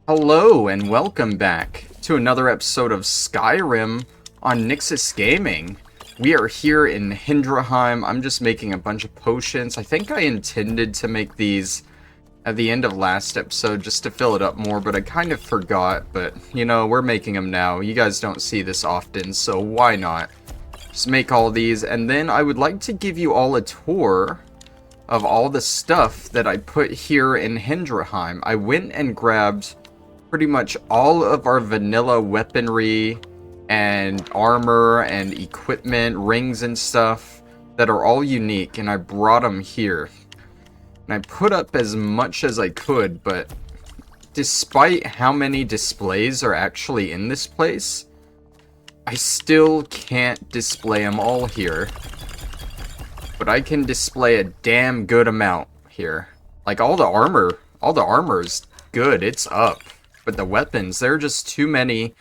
Hello and welcome back to another episode of Skyrim on Nyxus Gaming. We are here in Hindraheim. I'm just making a bunch of potions. I think I intended to make these at the end of last episode just to fill it up more, but I kind of forgot. But, you know, we're making them now. You guys don't see this often, so why not? Just make all these, and then I would like to give you all a tour of all the stuff that I put here in Hindraheim. I went and grabbed pretty much all of our vanilla weaponry and armor and equipment, rings and stuff that are all unique, and I brought them here. And I put up as much as I could, but despite how many displays are actually in this place, I still can't display them all here. But I can display a damn good amount here. Like all the armor is good, it's up. But the weapons, there are just too many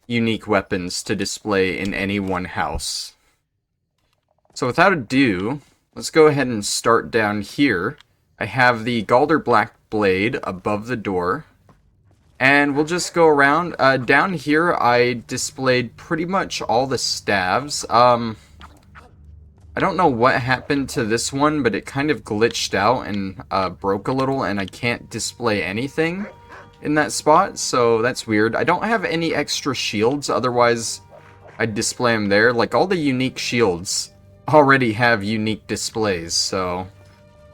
unique weapons to display in any one house. So without ado, let's go ahead and start down here. I have the Galder Black Blade above the door. And we'll just go around. Down here, I displayed pretty much all the staves. I don't know what happened to this one, but it kind of glitched out and broke a little, and I can't display anything in that spot, so that's weird. I don't have any extra shields, otherwise I'd display them there. Like, all the unique shields already have unique displays, so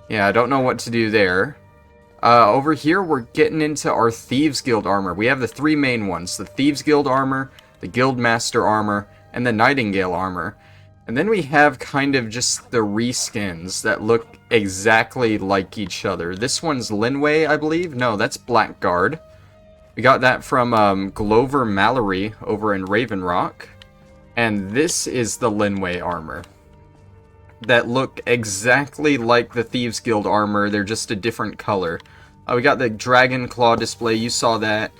yeah, I don't know what to do there. Over here, we're getting into our Thieves Guild armor. We have the three main ones: the Thieves Guild armor, the Guildmaster armor, and the Nightingale armor. And then we have kind of just the reskins that look exactly like each other. This one's Linway, I believe. No, that's Blackguard. We got that from Glover Mallory over in Raven Rock. And this is the Linway armor that look exactly like the Thieves Guild armor. They're just a different color. We got the Dragon Claw display. You saw that.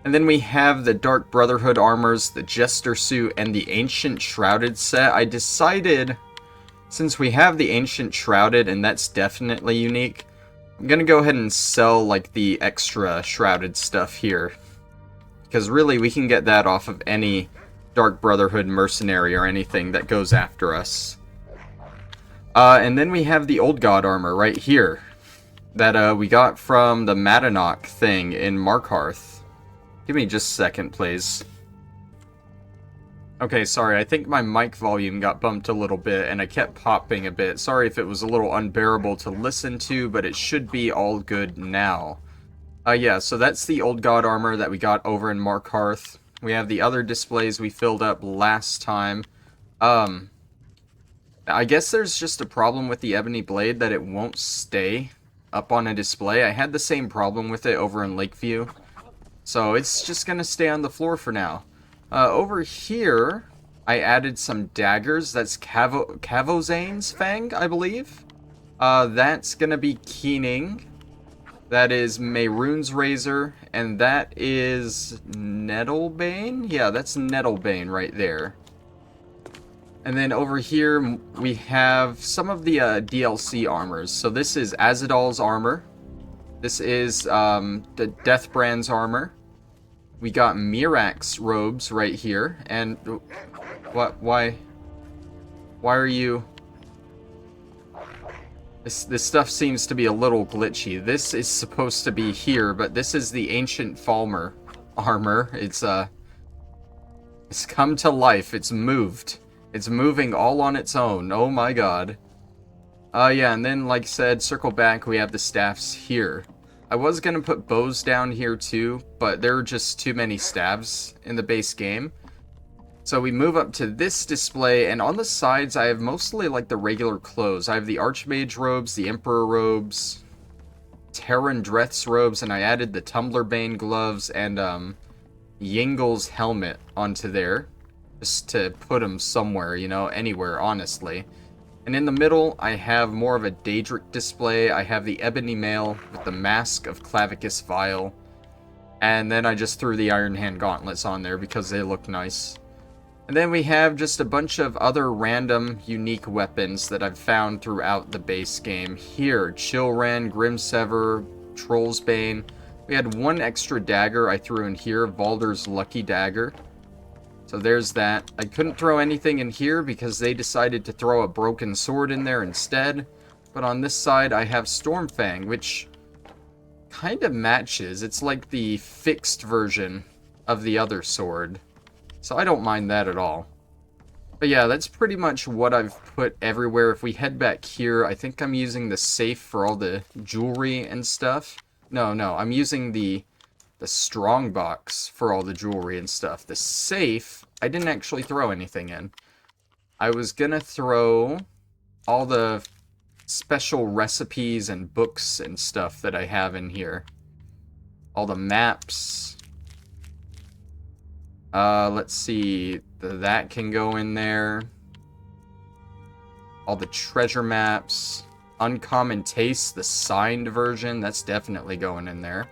And then we have the Dark Brotherhood armors, the Jester suit, and the Ancient Shrouded set. I decided, since we have the Ancient Shrouded, and that's definitely unique, I'm gonna go ahead and sell, like, the extra Shrouded stuff here. Because really, we can get that off of any Dark Brotherhood mercenary or anything that goes after us. And then we have the Old God armor right here, that we got from the Madanok thing in Markarth. Give me just a second, please. Okay, sorry, I think my mic volume got bumped a little bit, and I kept popping a bit. Sorry if it was a little unbearable to listen to, but it should be all good now. Yeah, so that's the Old God armor that we got over in Markarth. We have the other displays we filled up last time. I guess there's just a problem with the Ebony Blade that it won't stay up on a display. I had the same problem with it over in Lakeview. So it's just going to stay on the floor for now. Over here, I added some daggers. That's Cavozane's Fang, I believe. That's going to be Keening. That is Mehrunes Razor. And that is Nettlebane? Yeah, that's Nettlebane right there. And then over here, we have some of the DLC armors. So this is Azadal's armor. This is the Deathbrand's armor. We got Mirak's robes right here, and why are you? This stuff seems to be a little glitchy. This is supposed to be here, but this is the Ancient Falmer armor. It's come to life. It's moved. It's moving all on its own. Oh my god. Yeah, and then, like I said, circle back, we have the staffs here. I was going to put bows down here too, but there are just too many staves in the base game. So we move up to this display, and on the sides I have mostly like the regular clothes. I have the Archmage robes, the Emperor robes, Terran Dreth's robes, and I added the Tumblerbane gloves and Yingle's helmet onto there. Just to put them somewhere, you know, anywhere, honestly. And in the middle, I have more of a Daedric display. I have the Ebony Mail with the Mask of Clavicus Vile. And then I just threw the Iron Hand Gauntlets on there because they look nice. And then we have just a bunch of other random, unique weapons that I've found throughout the base game. Here, Chillran, Grimsever, Trollsbane. We had one extra dagger I threw in here, Valder's Lucky Dagger. So there's that. I couldn't throw anything in here because they decided to throw a broken sword in there instead. But on this side, I have Stormfang, which kind of matches. It's like the fixed version of the other sword. So I don't mind that at all. But yeah, that's pretty much what I've put everywhere. If we head back here, I think I'm using the safe for all the jewelry and stuff. No, I'm using the strong box for all the jewelry and stuff. The safe, I didn't actually throw anything in. I was gonna throw all the special recipes and books and stuff that I have in here. All the maps. Let's see. That can go in there. All the treasure maps. Uncommon Taste, the signed version. That's definitely going in there.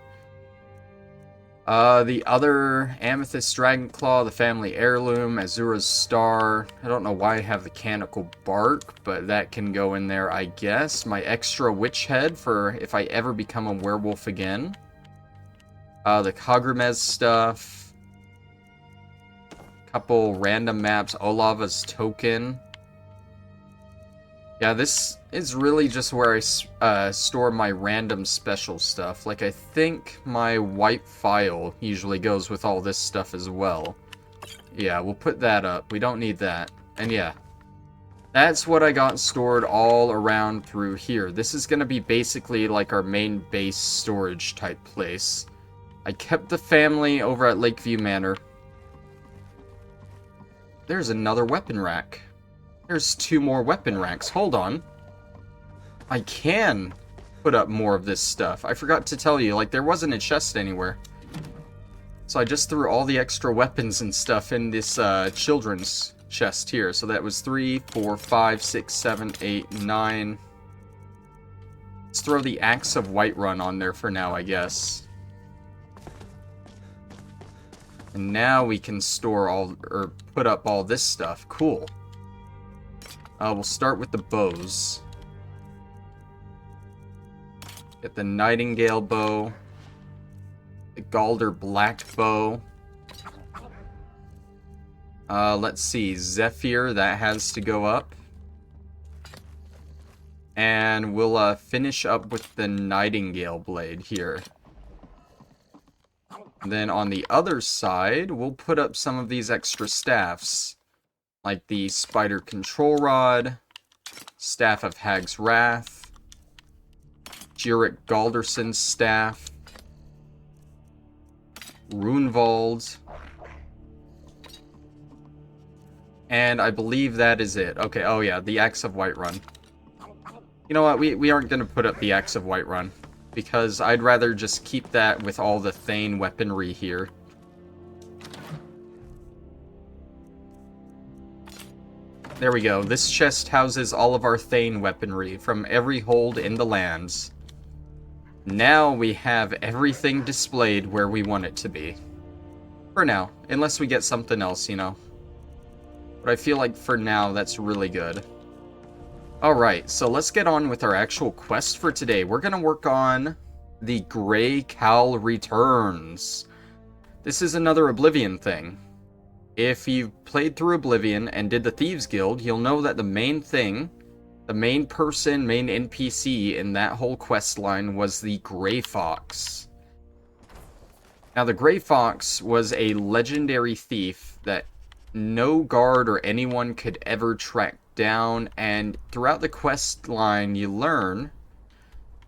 The other Amethyst Dragonclaw, the family heirloom, Azura's Star. I don't know why I have the Canical Bark, but that can go in there, I guess. My extra witch head for if I ever become a werewolf again. The Kagramez stuff. Couple random maps. Olava's token. Yeah, this is really just where I store my random special stuff. Like, I think my white file usually goes with all this stuff as well. Yeah, we'll put that up. We don't need that. And yeah, that's what I got stored all around through here. This is going to be basically like our main base storage type place. I kept the family over at Lakeview Manor. There's another weapon rack. There's 2 more weapon racks. Hold on. I can put up more of this stuff. I forgot to tell you, like, there wasn't a chest anywhere. So I just threw all the extra weapons and stuff in this children's chest here. So that was 3, 4, 5, 6, 7, 8, 9. Let's throw the Axe of Whiterun on there for now, I guess. And now we can store all, or put up all this stuff. Cool. We'll start with the bows. Get the Nightingale bow. The Galder Black bow. Let's see. Zephyr, that has to go up. And we'll finish up with the Nightingale blade here. And then on the other side, we'll put up some of these extra staffs. Like the Spider Control Rod, Staff of Hag's Wrath, Jurek Galderson's Staff, Runevald, and I believe that is it. Okay, oh yeah, the Axe of Whiterun. You know what, we aren't going to put up the Axe of Whiterun, because I'd rather just keep that with all the Thane weaponry here. There we go. This chest houses all of our Thane weaponry from every hold in the lands. Now we have everything displayed where we want it to be. For now. Unless we get something else, you know. But I feel like for now, that's really good. Alright, so let's get on with our actual quest for today. We're going to work on the Gray Cowl Returns. This is another Oblivion thing. If you've played through Oblivion and did the Thieves Guild, you'll know that the main thing, the main person, main NPC in that whole quest line was the Grey Fox. Now, the Grey Fox was a legendary thief that no guard or anyone could ever track down, and throughout the quest line, you learn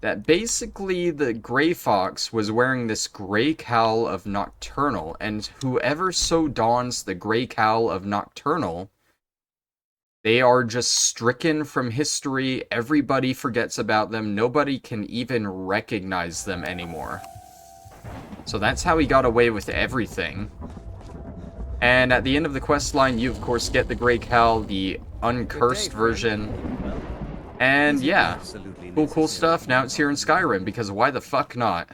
that basically the Grey Fox was wearing this Gray Cowl of Nocturnal, and whoever so dons the Gray Cowl of Nocturnal, they are just stricken from history. Everybody forgets about them. Nobody can even recognize them anymore. So that's how he got away with everything. And at the end of the quest line, you of course get the Gray Cowl, the uncursed version. And yeah, cool stuff. Now it's here in Skyrim, because why the fuck not?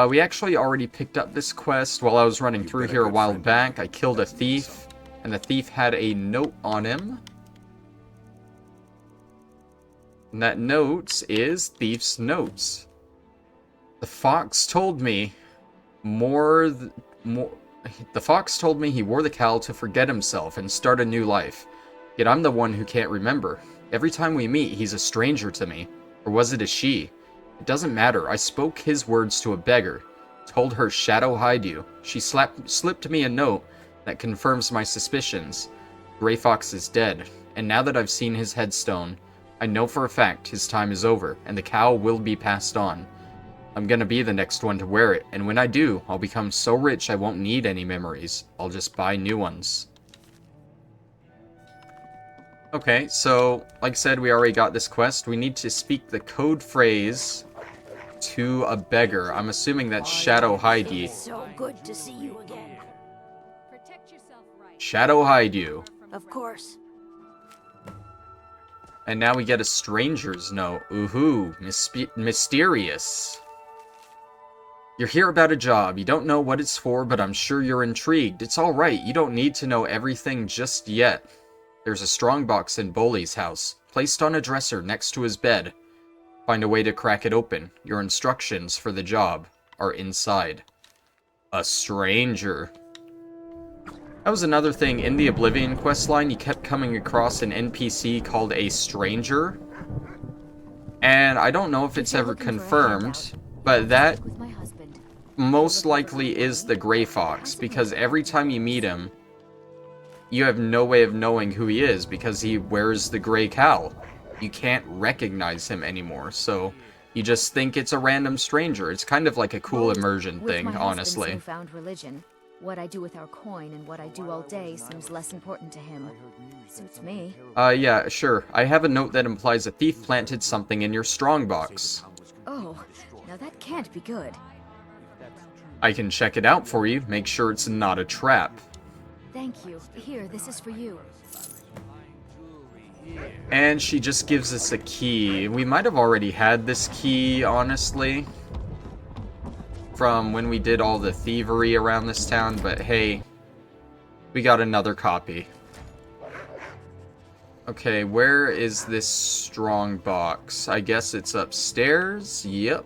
We actually already picked up this quest while I was running through here a while back. I killed a thief, and the thief had a note on him. And that note is Thief's Notes. The fox told me more... more. The fox told me he wore the cowl to forget himself and start a new life. Yet I'm the one who can't remember. Every time we meet, he's a stranger to me. Or was it a she? It doesn't matter. I spoke his words to a beggar. Told her shadow hide you. She slipped me a note that confirms my suspicions. Gray Fox is dead, and now that I've seen his headstone, I know for a fact his time is over, and the cowl will be passed on. I'm gonna be the next one to wear it, and when I do, I'll become so rich I won't need any memories. I'll just buy new ones. Okay, so, like I said, we already got this quest. We need to speak the code phrase to a beggar. I'm assuming that's Shadow Hide Ye. So good to see you again. Shadow Hide You. Of course. And now we get a stranger's note. Ooh, mysterious. You're here about a job. You don't know what it's for, but I'm sure you're intrigued. It's alright. You don't need to know everything just yet. There's a strongbox in Bolly's house, placed on a dresser next to his bed. Find a way to crack it open. Your instructions for the job are inside. A stranger. That was another thing. In the Oblivion questline, you kept coming across an NPC called a stranger. And I don't know if it's ever confirmed, but that most likely is the Gray Fox, because every time you meet him, you have no way of knowing who he is, because he wears the gray cowl. You can't recognize him anymore, so you just think it's a random stranger. It's kind of like a cool immersion thing, honestly. Found religion. What I do with our coin and what I do all day seems less important to him. Suits me. Yeah, sure. I have a note that implies a thief planted something in your strongbox. Oh, now that can't be good. I can check it out for you, make sure it's not a trap. Thank you. Here, this is for you. And she just gives us a key. We might have already had this key, honestly, from when we did all the thievery around this town, but hey, we got another copy. Okay, where is this strong box? I guess it's upstairs? Yep.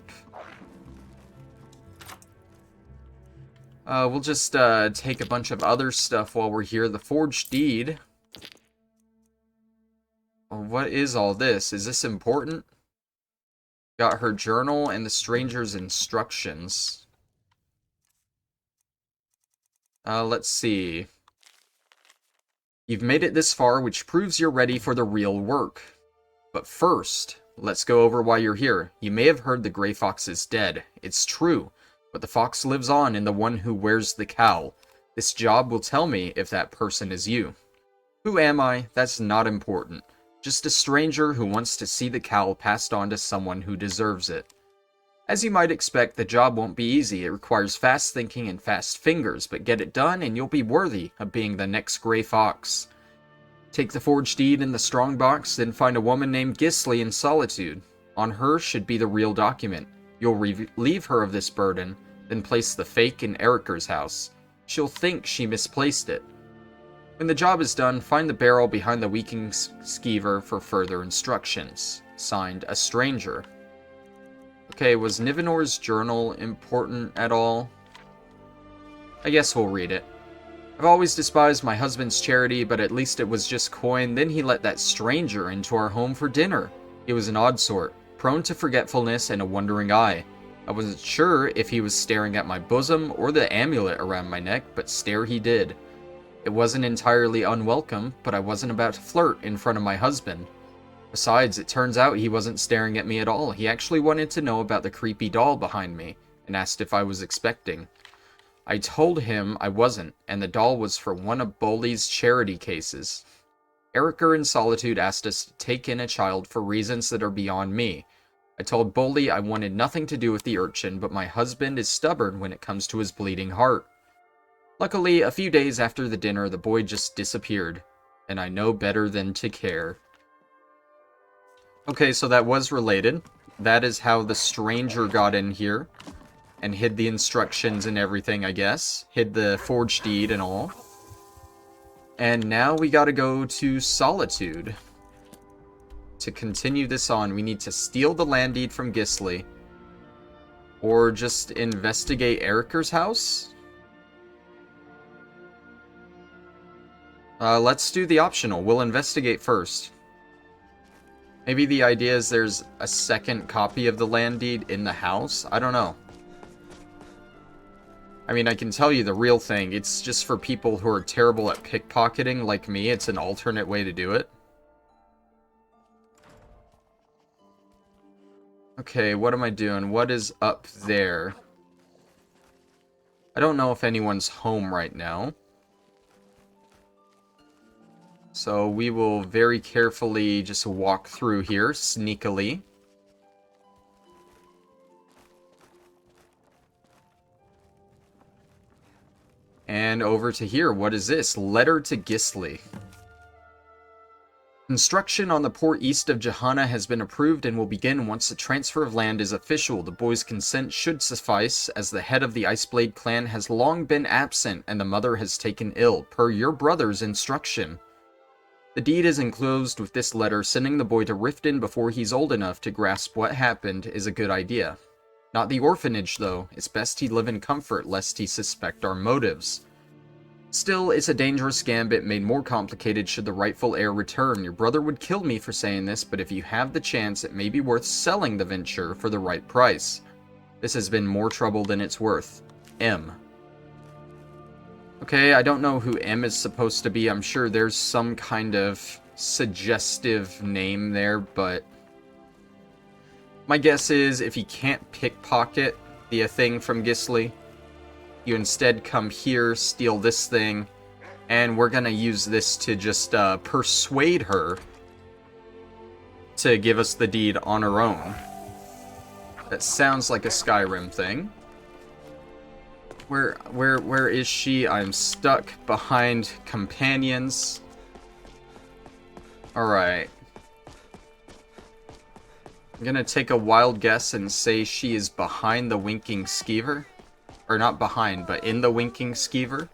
We'll just take a bunch of other stuff while we're here. The forged deed. What is all this? Is this important? Got her journal and the stranger's instructions. Let's see. You've made it this far, which proves you're ready for the real work. But first, let's go over why you're here. You may have heard the Gray Fox is dead. It's true. But the fox lives on in the one who wears the cowl. This job will tell me if that person is you. Who am I? That's not important. Just a stranger who wants to see the cowl passed on to someone who deserves it. As you might expect, the job won't be easy. It requires fast thinking and fast fingers, but get it done and you'll be worthy of being the next Gray Fox. Take the forged deed in the strong box, then find a woman named Gisli in Solitude. On her should be the real document. You'll relieve her of this burden, then place the fake in Eriker's house. She'll think she misplaced it. When the job is done, find the barrel behind the Weaking Skeever for further instructions. Signed, a stranger. Okay, was Nivenor's journal important at all? I guess we'll read it. I've always despised my husband's charity, but at least it was just coin. Then he let that stranger into our home for dinner. He was an odd sort, prone to forgetfulness and a wandering eye. I wasn't sure if he was staring at my bosom or the amulet around my neck, but stare he did. It wasn't entirely unwelcome, but I wasn't about to flirt in front of my husband. Besides, it turns out he wasn't staring at me at all. He actually wanted to know about the creepy doll behind me, and asked if I was expecting. I told him I wasn't, and the doll was for one of Bolly's charity cases. Eriker in Solitude asked us to take in a child for reasons that are beyond me. I told Bolly I wanted nothing to do with the urchin, but my husband is stubborn when it comes to his bleeding heart. Luckily, a few days after the dinner, the boy just disappeared, and I know better than to care. Okay, so that was related. That is how the stranger got in here, and hid the instructions and everything, I guess. Hid the forged deed and all. And now we gotta go to Solitude. To continue this on, we need to steal the land deed from Gisli. Or just investigate Erica's house? Let's do the optional. We'll investigate first. Maybe the idea is there's a second copy of the land deed in the house? I don't know. I mean, I can tell you the real thing. It's just for people who are terrible at pickpocketing like me. It's an alternate way to do it. Okay, what am I doing? What is up there? I don't know if anyone's home right now. So we will very carefully just walk through here, sneakily. And over to here. What is this? Letter to Gisli. Construction on the port east of Johanna has been approved and will begin once the transfer of land is official. The boy's consent should suffice, as the head of the Iceblade clan has long been absent and the mother has taken ill, per your brother's instruction. The deed is enclosed with this letter. Sending the boy to Riften before he's old enough to grasp what happened is a good idea. Not the orphanage, though. It's best he live in comfort, lest he suspect our motives. Still, it's a dangerous gambit made more complicated should the rightful heir return. Your brother would kill me for saying this, but if you have the chance, it may be worth selling the venture for the right price. This has been more trouble than it's worth. M. Okay, I don't know who M is supposed to be. I'm sure there's some kind of suggestive name there, but my guess is if you can't pickpocket the thing from Gisli, you instead come here, steal this thing, and we're gonna use this to just persuade her to give us the deed on her own. That sounds like a Skyrim thing. Where is she? I'm stuck behind companions. Alright. I'm gonna take a wild guess and say she is behind the Winking Skeever. Or not behind, but in the Winking Skeever.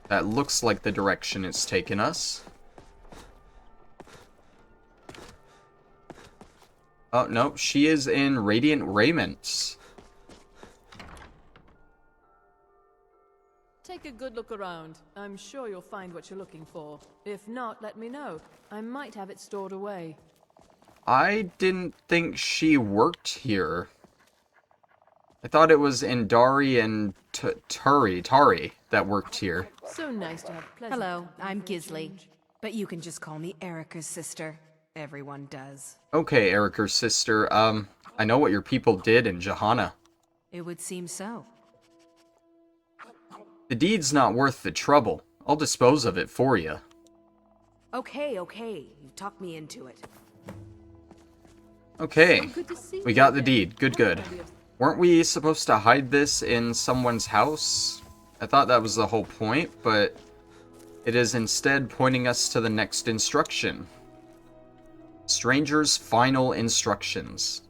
That looks like the direction it's taken us. Oh, no, she is in Radiant Raiment. Take a good look around. I'm sure you'll find what you're looking for. If not, let me know. I might have it stored away. I didn't think she worked here. I thought it was Indari and Tari that worked here. So nice to have pleasant. Hello, I'm Gisli, but you can just call me Erica's sister. Everyone does. Okay, Erica's sister. I know what your people did in Johanna. It would seem so. The deed's not worth the trouble. I'll dispose of it for you. Okay, you talked me into it. Okay, Good to see we you got the again. deed. Good. Weren't we supposed to hide this in someone's house? I thought that was the whole point, but it is instead pointing us to the next instruction. Stranger's final instructions.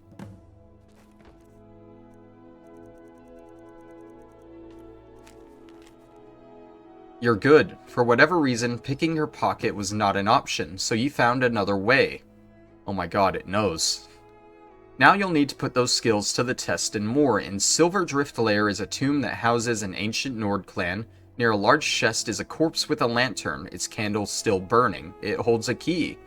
You're good. For whatever reason, picking your pocket was not an option, so you found another way. Oh my god, it knows. Now you'll need to put those skills to the test and more. In Silver Drift Lair is a tomb that houses an ancient Nord clan. Near a large chest is a corpse with a lantern, its candle still burning. It holds a key.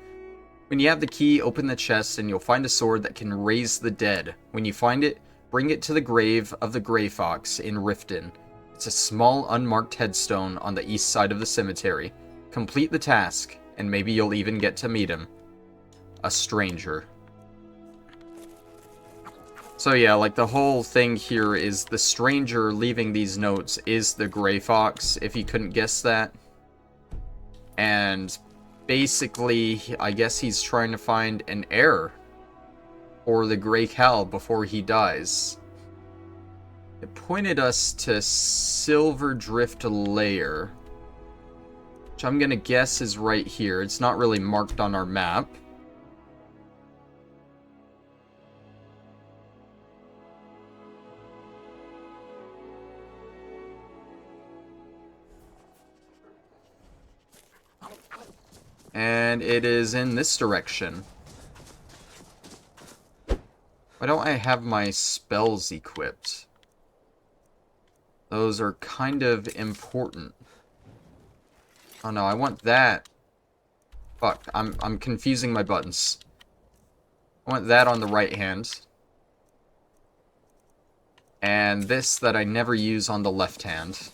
When you have the key, open the chest and you'll find a sword that can raise the dead. When you find it, bring it to the grave of the Grey Fox in Riften. It's a small unmarked headstone on the east side of the cemetery. Complete the task, and maybe you'll even get to meet him. A stranger. So yeah, like the whole thing here is the stranger leaving these notes is the Grey Fox, if you couldn't guess that. And basically, I guess he's trying to find an heir for the Gray Cowl before he dies. It pointed us to Silver Drift Lair, which I'm gonna guess is right here. It's not really marked on our map. And it is in this direction. Why don't I have my spells equipped? Those are kind of important. Oh no, I want that. Fuck, I'm confusing my buttons. I want that on the right hand. And this that I never use on the left hand.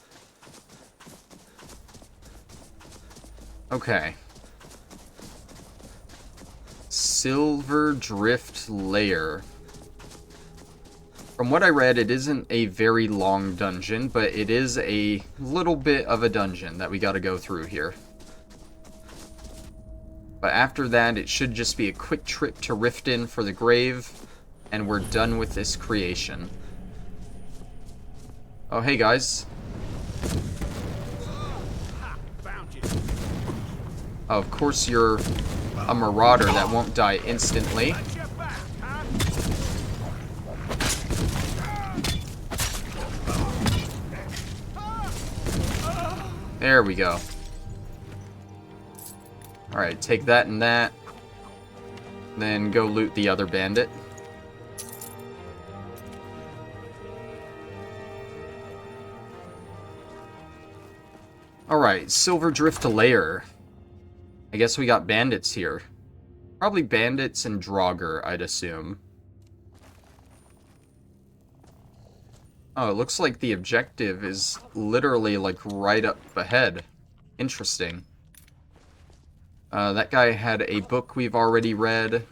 Okay. Silver Drift Lair. From what I read, it isn't a very long dungeon, but it is a little bit of a dungeon that we gotta go through here. But after that, it should just be a quick trip to Riften for the grave, and we're done with this creation. Oh, hey guys. Oh, of course you're a marauder that won't die instantly. There we go. Alright, take that and that. Then go loot the other bandit. Alright, Silver Drift Lair. I guess we got bandits here. Probably bandits and Draugr, I'd assume. Oh, it looks like the objective is literally, like, right up ahead. Interesting. That guy had a book we've already read.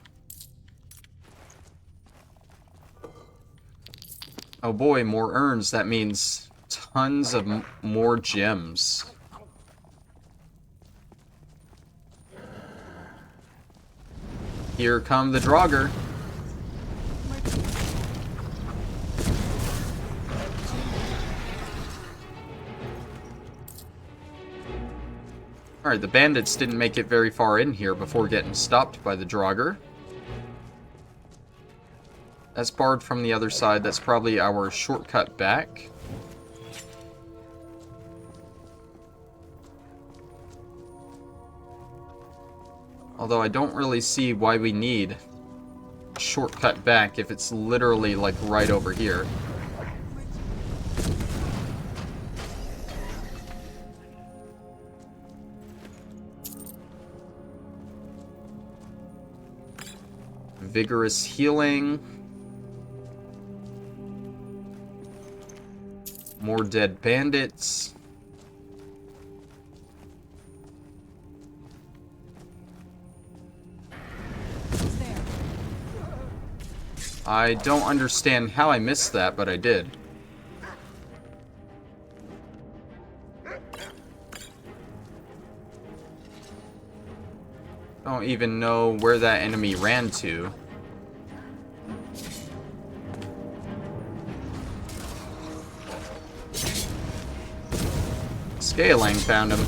Oh boy, more urns. That means tons of more gems. Here come the Draugr. Alright, the bandits didn't make it very far in here before getting stopped by the Draugr. That's barred from the other side. That's probably our shortcut back. Although I don't really see why we need a shortcut back if it's literally, like, right over here. Vigorous healing. More dead bandits. I don't understand how I missed that, but I did. Don't even know where that enemy ran to. Scaling found him.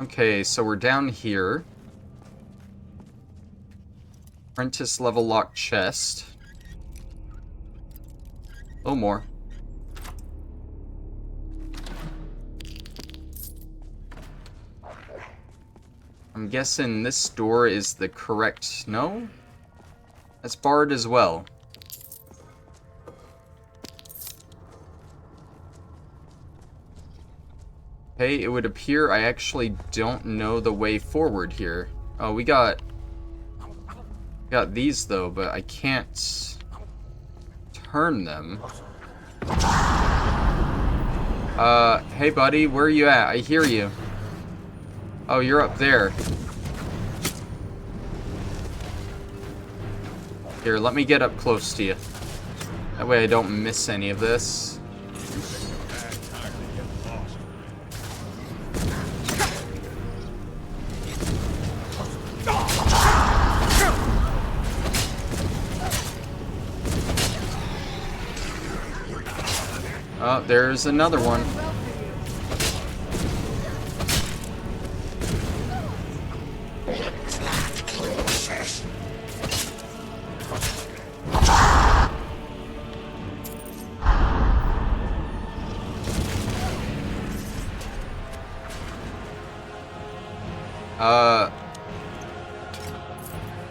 Okay, so we're down here. Apprentice level lock chest. Oh, more. I'm guessing this door is the correct... No? That's barred as well. Okay, it would appear I actually don't know the way forward here. Oh, we got these though, but I can't turn them. Hey buddy, where are you at? I hear you. Oh, you're up there. Here, let me get up close to you. That way I don't miss any of this. Oh, there's another one.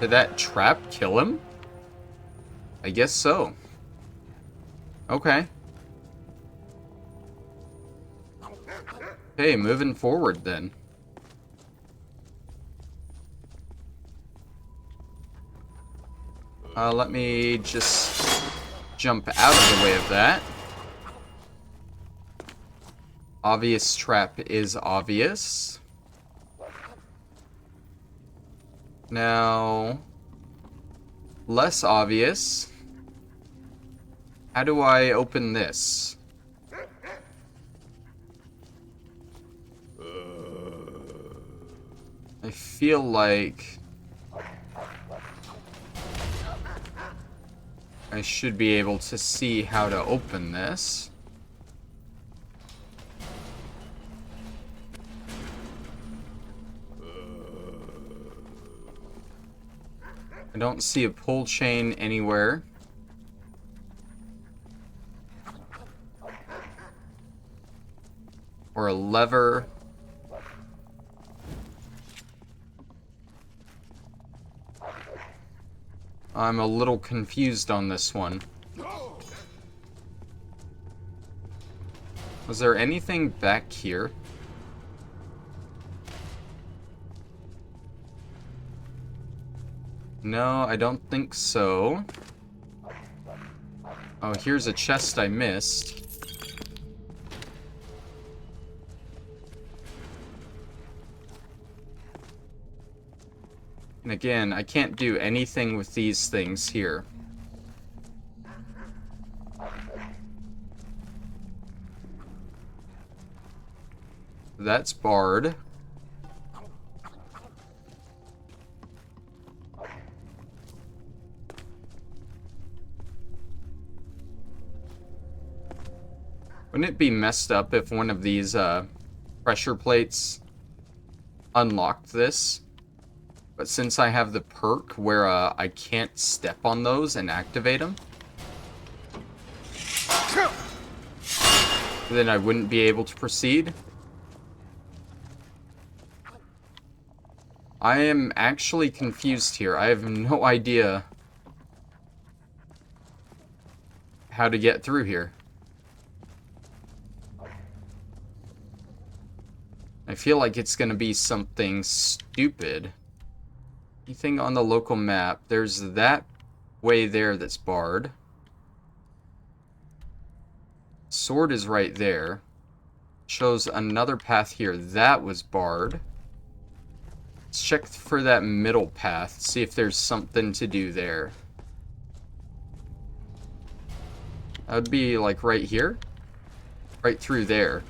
Did that trap kill him? I guess so. Okay. Okay, moving forward then. Let me just jump out of the way of that. Obvious trap is obvious. Now, less obvious. How do I open this? I feel like I should be able to see how to open this. I don't see a pull chain anywhere. Or a lever. I'm a little confused on this one. Was there anything back here? No, I don't think so. Oh, here's a chest I missed. And again, I can't do anything with these things here. That's barred. Wouldn't it be messed up if one of these pressure plates unlocked this? But since I have the perk where I can't step on those and activate them, then I wouldn't be able to proceed. I am actually confused here. I have no idea how to get through here. I feel like it's gonna be something stupid. Anything on the local map? There's that way there that's barred. Sword is right there. Shows another path here. That was barred. Let's check for that middle path. See if there's something to do there. That would be like right here. Right through there.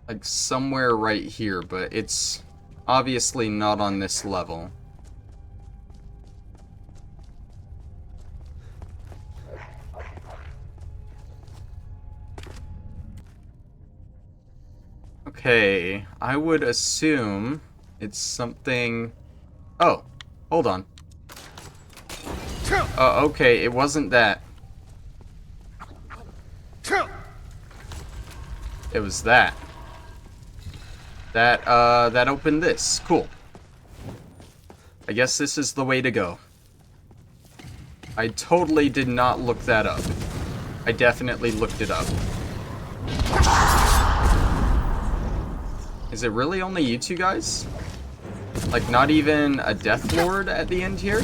Like somewhere right here, but it's obviously not on this level. Okay, I would assume it's something... Oh, hold on. Okay, it wasn't that. It was that. That opened this. Cool. I guess this is the way to go. I totally did not look that up. I definitely looked it up. Is it really only you two guys? Like, not even a Death Lord at the end here?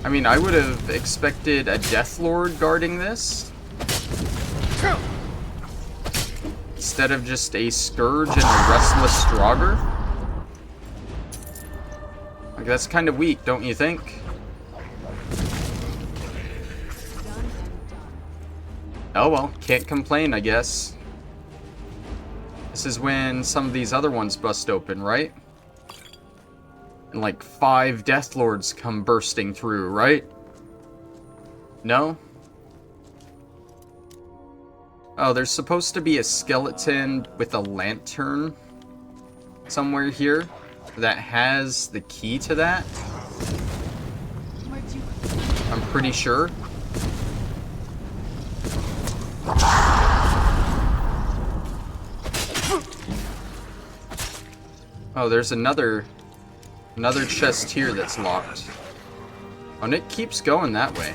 I mean, I would have expected a Death Lord guarding this. Instead of just a Scourge and a Restless Draugr? Like, that's kind of weak, don't you think? Oh well, can't complain, I guess. This is when some of these other ones bust open, right? And like 5 Death Lords come bursting through, right? No? Oh, there's supposed to be a skeleton with a lantern somewhere here that has the key to that. I'm pretty sure. Oh, there's another chest here that's locked. Oh, and it keeps going that way.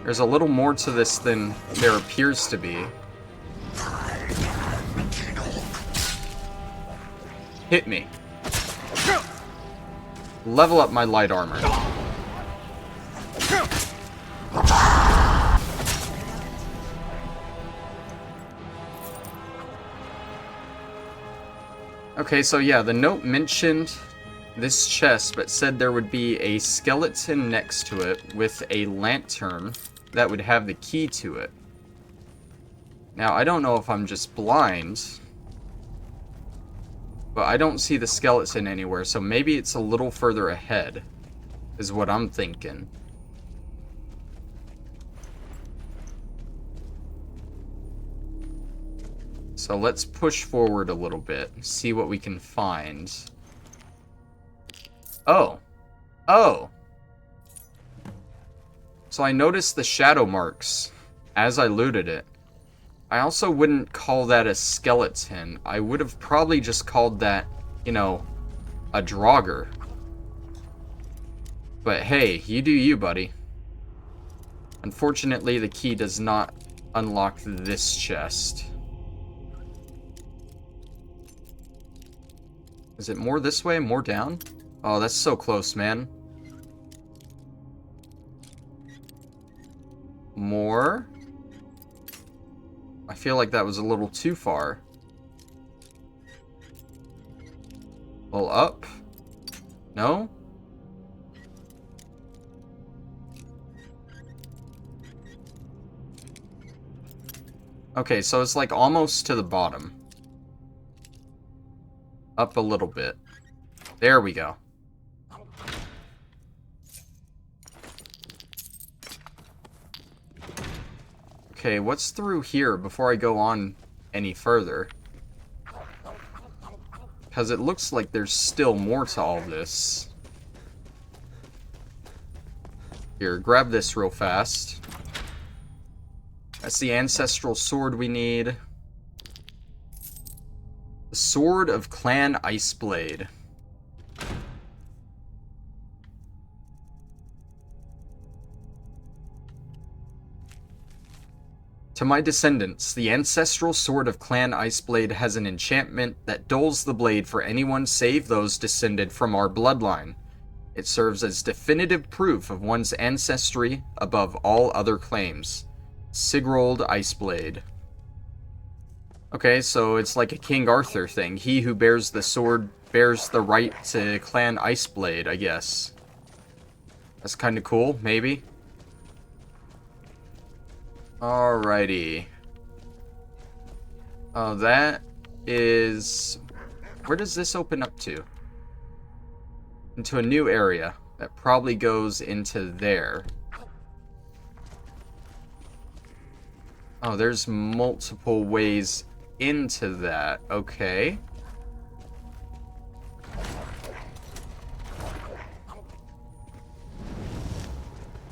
There's a little more to this than there appears to be. Hit me. Level up my light armor. Okay, so yeah, the note mentioned this chest, but said there would be a skeleton next to it with a lantern that would have the key to it. Now, I don't know if I'm just blind, but I don't see the skeleton anywhere, so maybe it's a little further ahead, is what I'm thinking. So let's push forward a little bit, see what we can find. Oh. Oh. So I noticed the shadow marks as I looted it. I also wouldn't call that a skeleton. I would have probably just called that, you know, a Draugr. But hey, you do you, buddy. Unfortunately, the key does not unlock this chest. Is it more this way, more down? Oh, that's so close, man. More? I feel like that was a little too far. Well, up? No? Okay, so it's like almost to the bottom. Up a little bit. There we go. Okay, what's through here before I go on any further? Because it looks like there's still more to all this. Here, grab this real fast. That's the ancestral sword we need. The Sword of Clan Iceblade. To my descendants, the ancestral Sword of Clan Iceblade has an enchantment that dulls the blade for anyone save those descended from our bloodline. It serves as definitive proof of one's ancestry above all other claims. Sigurd Iceblade. Okay, so it's like a King Arthur thing. He who bears the sword bears the right to Clan Iceblade, I guess. That's kind of cool, maybe. Alrighty. Oh, that is... Where does this open up to? Into a new area. That probably goes into there. Oh, there's multiple ways into that. Okay.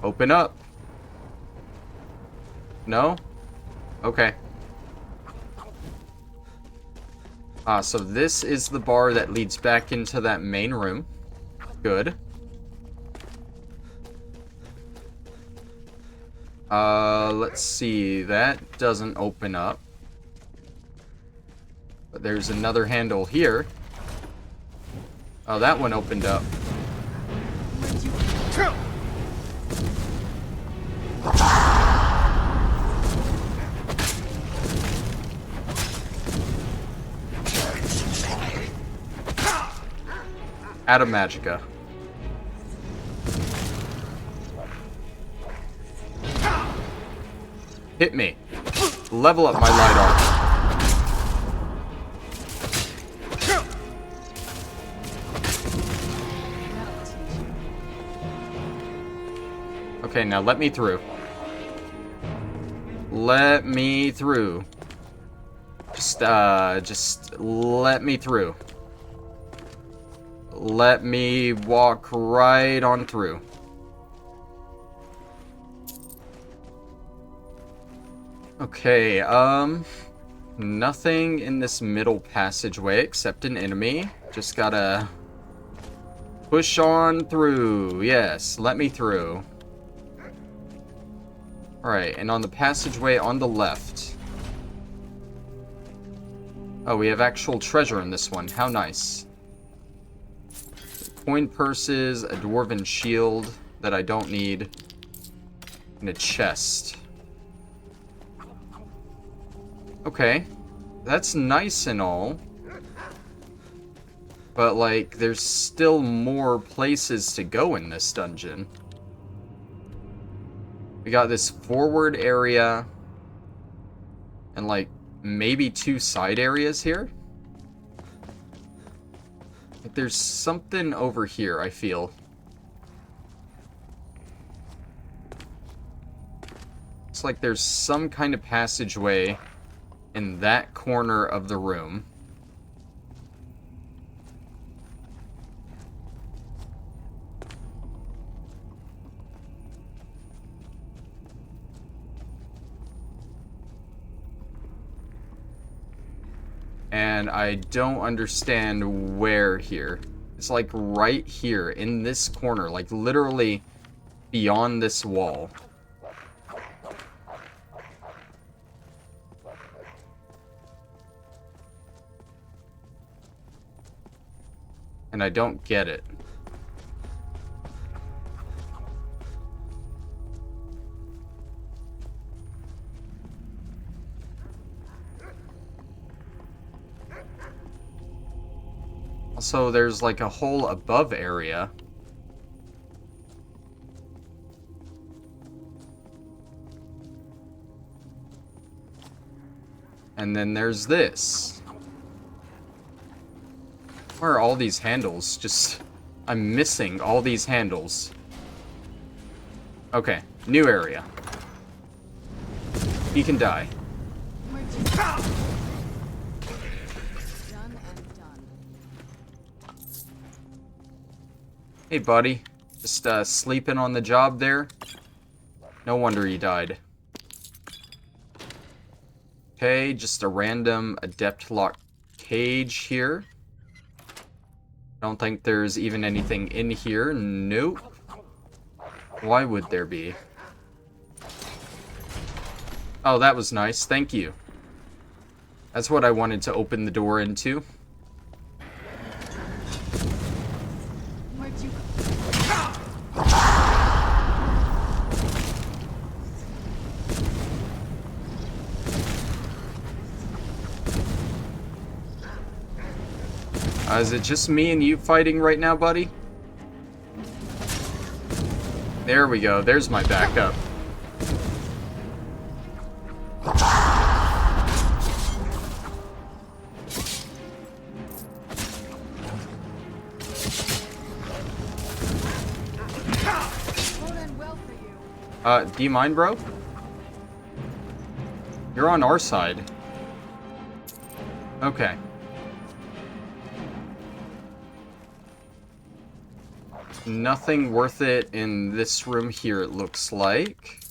Open up. No? Okay. So this is the bar that leads back into that main room. Good. Let's see. That doesn't open up. But there's another handle here. Oh, that one opened up. Out of Magicka. Hit me. Level up my light armor. Okay, now let me through. Let me through. Just let me through. Let me walk right on through. Okay, nothing in this middle passageway except an enemy. Just gotta push on through. Yes, let me through. Alright, and on the passageway on the left. Oh, we have actual treasure in this one. How nice. Coin purses, a dwarven shield that I don't need, and a chest. Okay, that's nice and all. But, like, there's still more places to go in this dungeon. We got this forward area and, like, maybe 2 side areas here. Like, there's something over here, I feel. It's like there's some kind of passageway in that corner of the room. And I don't understand where here. It's like right here in this corner, like literally beyond this wall. And I don't get it. Also, there's like a whole above area. And then there's this. Where are all these handles? Just, I'm missing all these handles. Okay, new area. He can die. Hey, buddy. Just sleeping on the job there? No wonder he died. Okay, just a random adept lock cage here. Don't think there's even anything in here. Nope. Why would there be? Oh, that was nice. Thank you. That's what I wanted to open the door into. Is it just me and you fighting right now, buddy? There we go. There's my backup. Do you mind, bro? You're on our side. Okay. Nothing worth it in this room here, it looks like.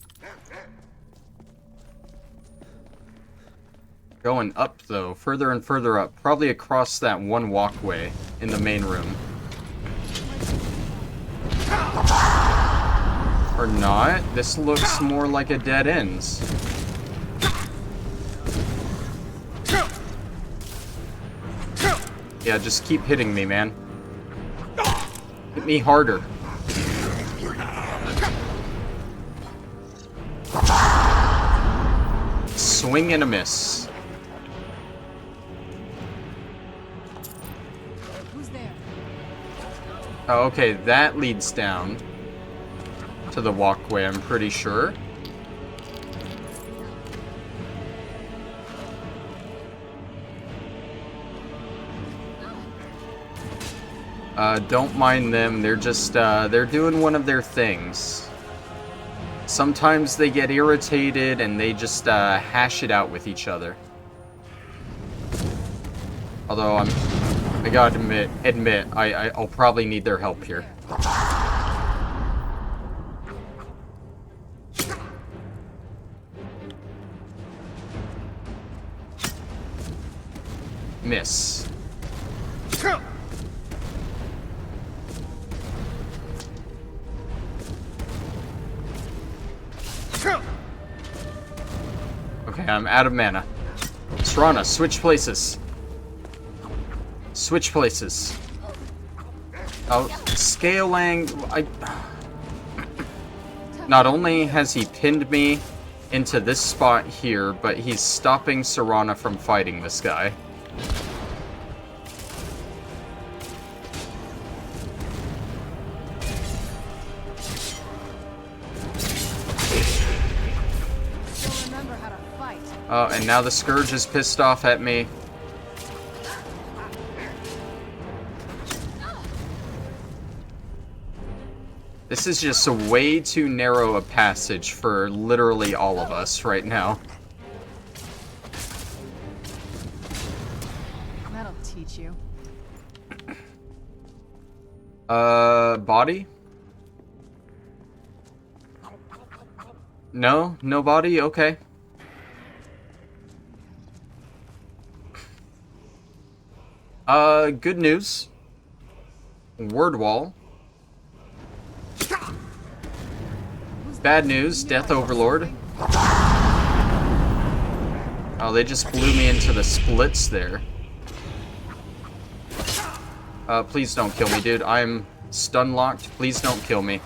Going up, though. Further and further up. Probably across that one walkway in the main room. Or not. This looks more like a dead end. Yeah, just keep hitting me, man. Hit me harder. Swing and a miss. Who's there? Oh, okay, that leads down to the walkway, I'm pretty sure. Don't mind them. They're just, they're doing one of their things. Sometimes they get irritated and they just hash it out with each other. Although I gotta admit, I'll probably need their help here. Miss. Okay, I'm out of mana. Serana, switch places. Switch places. Oh, scaling. Not only has he pinned me into this spot here, but he's stopping Serana from fighting this guy. Oh, and now the Scourge is pissed off at me. This is just a way too narrow a passage for literally all of us right now. That'll teach you. Body? No? No body? Okay. Good news. Word wall. Bad news, Death Overlord. Oh, they just blew me into the splits there. Please don't kill me, dude. I'm stun locked. Please don't kill me.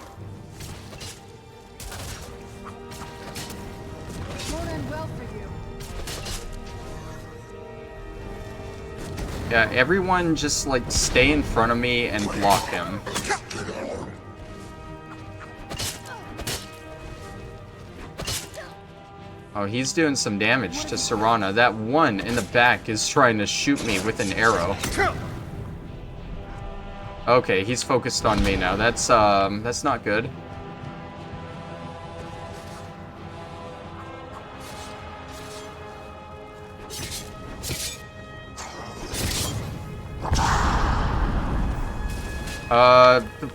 Yeah, everyone just, like, stay in front of me and block him. Oh, he's doing some damage to Serana. That one in the back is trying to shoot me with an arrow. Okay, he's focused on me now. That's not good.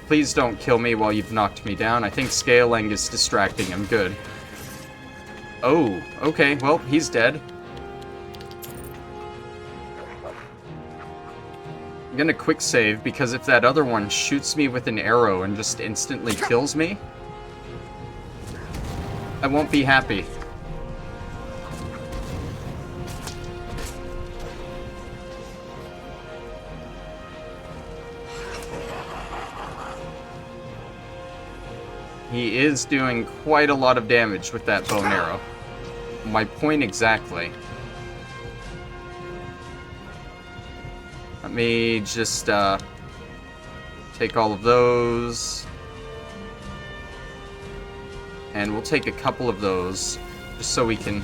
Please don't kill me while you've knocked me down. I think scaling is distracting him. Good. Oh, okay. Well, he's dead. I'm gonna quick save, because if that other one shoots me with an arrow and just instantly kills me, I won't be happy. He is doing quite a lot of damage with that bow and arrow. My point exactly. Let me just take all of those. And we'll take a couple of those, just so we can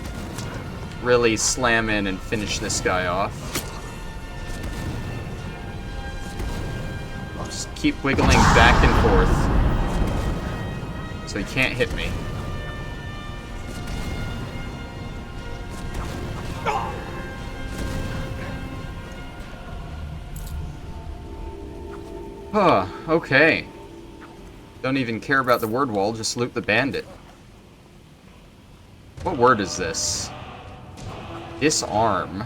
really slam in and finish this guy off. I'll just keep wiggling back and forth, so he can't hit me. Huh, okay. Don't even care about the word wall, just loot the bandit. What word is this? Disarm.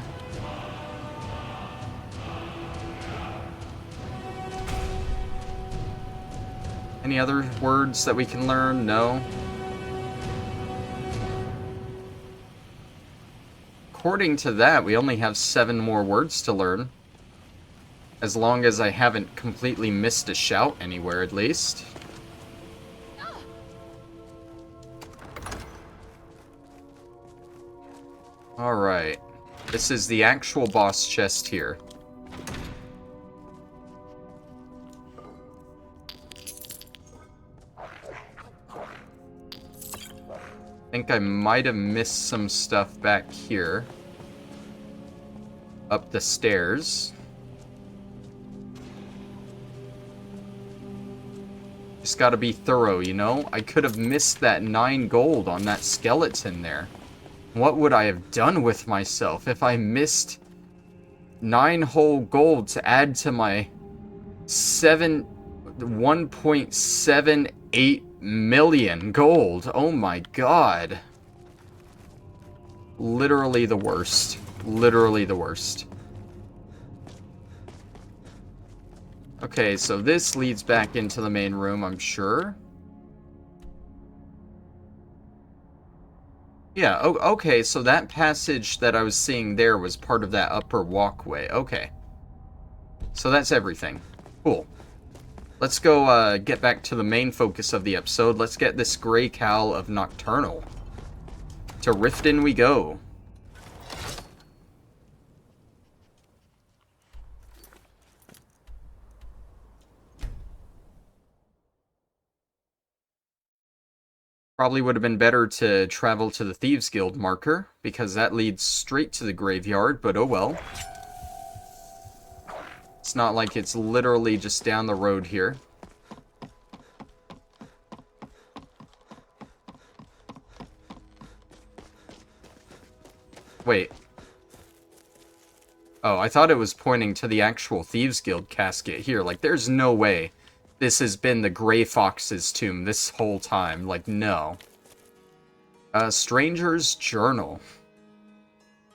Any other words that we can learn? No. According to that, we only have 7 more words to learn. As long as I haven't completely missed a shout anywhere, at least. Alright. This is the actual boss chest here. I think I might have missed some stuff back here. Up the stairs. Just gotta be thorough, you know? I could have missed that 9 gold on that skeleton there. What would I have done with myself if I missed 9 whole gold to add to my 1.78 million gold? Oh my god. Literally the worst. Literally the worst. Okay, so this leads back into the main room, I'm sure. Yeah, okay, so that passage that I was seeing there was part of that upper walkway. Okay. So that's everything. Cool. Let's go get back to the main focus of the episode. Let's get this Gray Cowl of Nocturnal. To Riften we go. Probably would have been better to travel to the Thieves Guild marker, because that leads straight to the graveyard, but oh well. It's not like it's literally just down the road here. Wait. Oh, I thought it was pointing to the actual Thieves Guild casket here. Like, there's no way this has been the Grey Fox's tomb this whole time. Like, no. Stranger's Journal.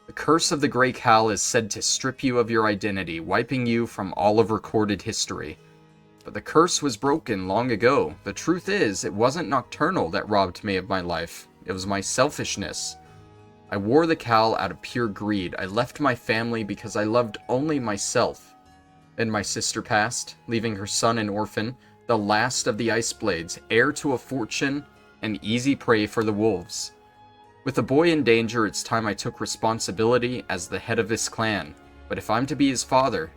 The curse of the Gray Cowl is said to strip you of your identity, wiping you from all of recorded history. But the curse was broken long ago. The truth is, it wasn't Nocturnal that robbed me of my life. It was my selfishness. I wore the cowl out of pure greed. I left my family because I loved only myself. Then my sister passed, leaving her son an orphan, the last of the Ice Blades, heir to a fortune, and easy prey for the wolves. With the boy in danger, it's time I took responsibility as the head of this clan. But if I'm to be his father,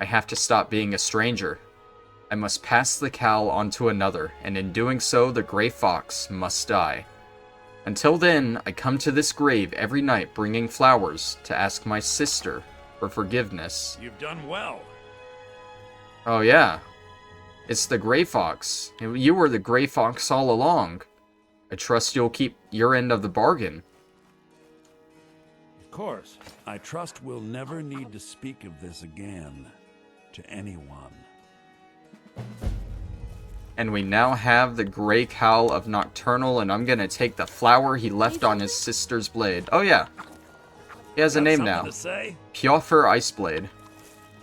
I have to stop being a stranger. I must pass the cowl on to another, and in doing so, the Grey Fox must die. Until then, I come to this grave every night bringing flowers to ask my sister for forgiveness. You've done well. Oh yeah. It's the Grey Fox. You were the Grey Fox all along. I trust you'll keep your end of the bargain. Of course. I trust we'll never need to speak of this again to anyone. And we now have the Gray Cowl of Nocturnal, and I'm gonna take the flower he left on his sister's blade. Oh yeah. He has a name now. Pjoffer Iceblade.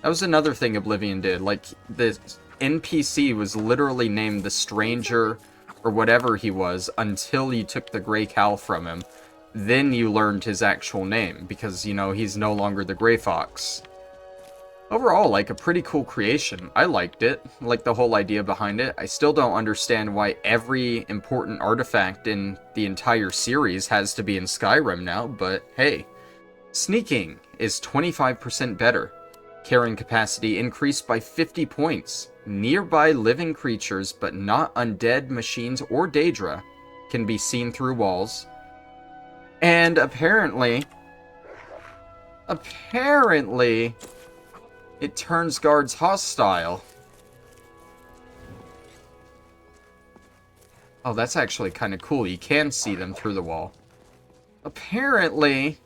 That was another thing Oblivion did. Like, the NPC was literally named the Stranger, or whatever he was, until you took the Gray Cowl from him. Then you learned his actual name, because, you know, he's no longer the Grey Fox. Overall, like, a pretty cool creation. I liked it. Like, the whole idea behind it. I still don't understand why every important artifact in the entire series has to be in Skyrim now, but hey. Sneaking is 25% better. Carrying capacity increased by 50 points. Nearby living creatures, but not undead, machines, or Daedra, can be seen through walls. And apparently, it turns guards hostile. Oh, that's actually kind of cool. You can see them through the wall. Apparently,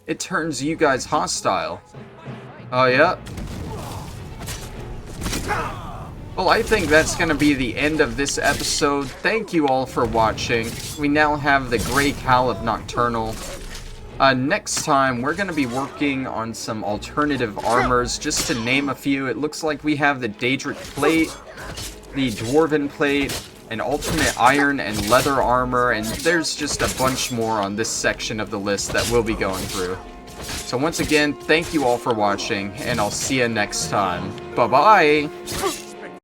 it turns you guys hostile. Oh, yep. Well, I think that's going to be the end of this episode. Thank you all for watching. We now have the Gray Cowl of Nocturnal. Next time, we're going to be working on some alternative armors, just to name a few. It looks like we have the Daedric Plate, the Dwarven Plate, an Ultimate Iron and Leather Armor, and there's just a bunch more on this section of the list that we'll be going through. So once again, thank you all for watching, and I'll see you next time. Bye-bye!